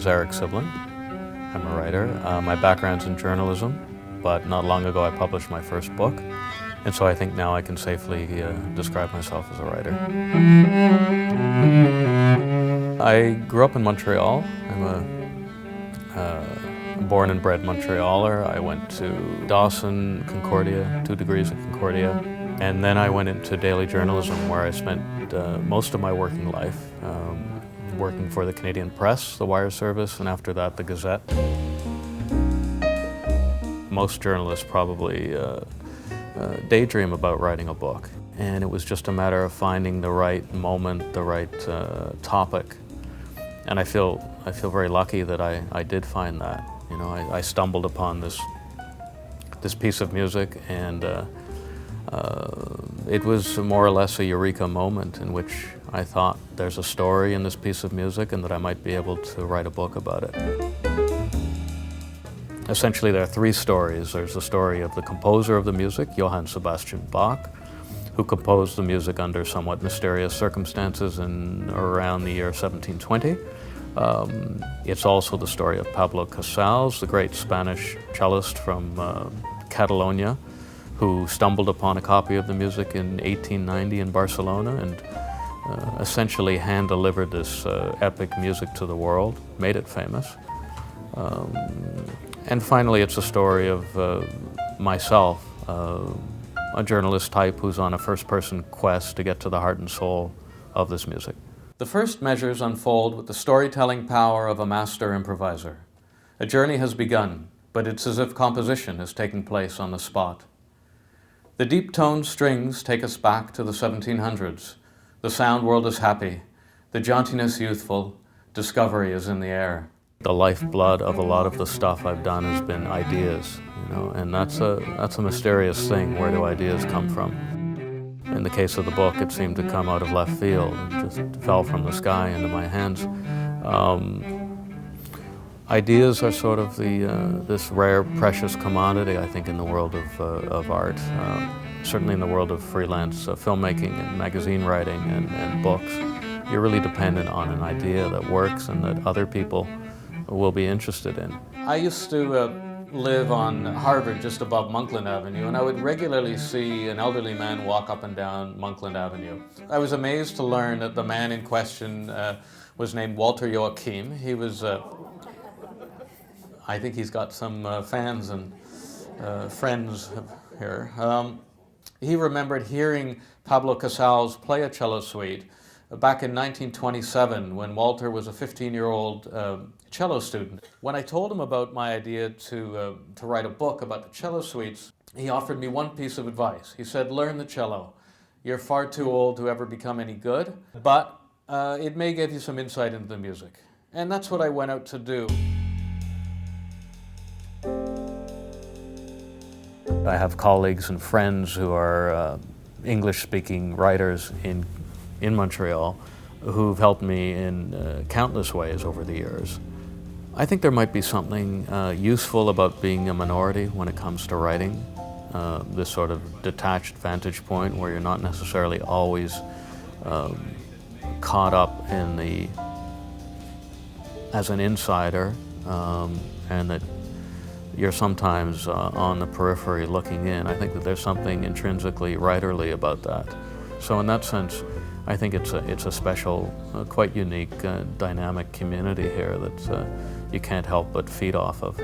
is Eric Siblin. I'm a writer. My background's in journalism, but not long ago I published my first book, and so I think now I can safely describe myself as a writer. I grew up in Montreal. I'm a born and bred Montrealer. I went to Dawson, Concordia, 2 degrees at Concordia, and then I went into daily journalism where I spent most of my working life, working for the Canadian Press, the wire service, and after that the Gazette. Most journalists probably daydream about writing a book, and it was just a matter of finding the right moment, the right topic. And I feel very lucky that I did find that. You know, I stumbled upon this piece of music, and it was more or less a eureka moment in which I thought there's a story in this piece of music and that I might be able to write a book about it. Essentially, there are 3 stories. There's the story of the composer of the music, Johann Sebastian Bach, who composed the music under somewhat mysterious circumstances in around the year 1720. It's also the story of Pablo Casals, the great Spanish cellist from Catalonia, who stumbled upon a copy of the music in 1890 in Barcelona and essentially hand-delivered this epic music to the world, made it famous. And finally, it's a story of myself, a journalist type who's on a first-person quest to get to the heart and soul of this music. The first measures unfold with the storytelling power of a master improviser. A journey has begun, but it's as if composition is taking place on the spot. The deep-toned strings take us back to the 1700s. The sound world is happy, the jauntiness youthful, discovery is in the air. The lifeblood of a lot of the stuff I've done has been ideas, you know, and that's a mysterious thing. Where do ideas come from? In the case of the book, it seemed to come out of left field. It just fell from the sky into my hands. Ideas are sort of this rare, precious commodity, I think, in the world of art. Certainly in the world of freelance filmmaking and magazine writing and books. You're really dependent on an idea that works and that other people will be interested in. I used to live on Harvard just above Monkland Avenue, and I would regularly see an elderly man walk up and down Monkland Avenue. I was amazed to learn that the man in question was named Walter Joachim. He was, I think he's got some fans and friends here. He remembered hearing Pablo Casals play a cello suite back in 1927 when Walter was a 15-year-old cello student. When I told him about my idea to write a book about the cello suites, he offered me one piece of advice. He said, learn the cello. You're far too old to ever become any good, but it may give you some insight into the music. And that's what I went out to do. I have colleagues and friends who are English-speaking writers in Montreal who've helped me in countless ways over the years. I think there might be something useful about being a minority when it comes to writing, this sort of detached vantage point where you're not necessarily always caught up in as an insider, and that you're sometimes on the periphery looking in. I think that there's something intrinsically writerly about that. So in that sense, I think it's a special, quite unique, dynamic community here that you can't help but feed off of.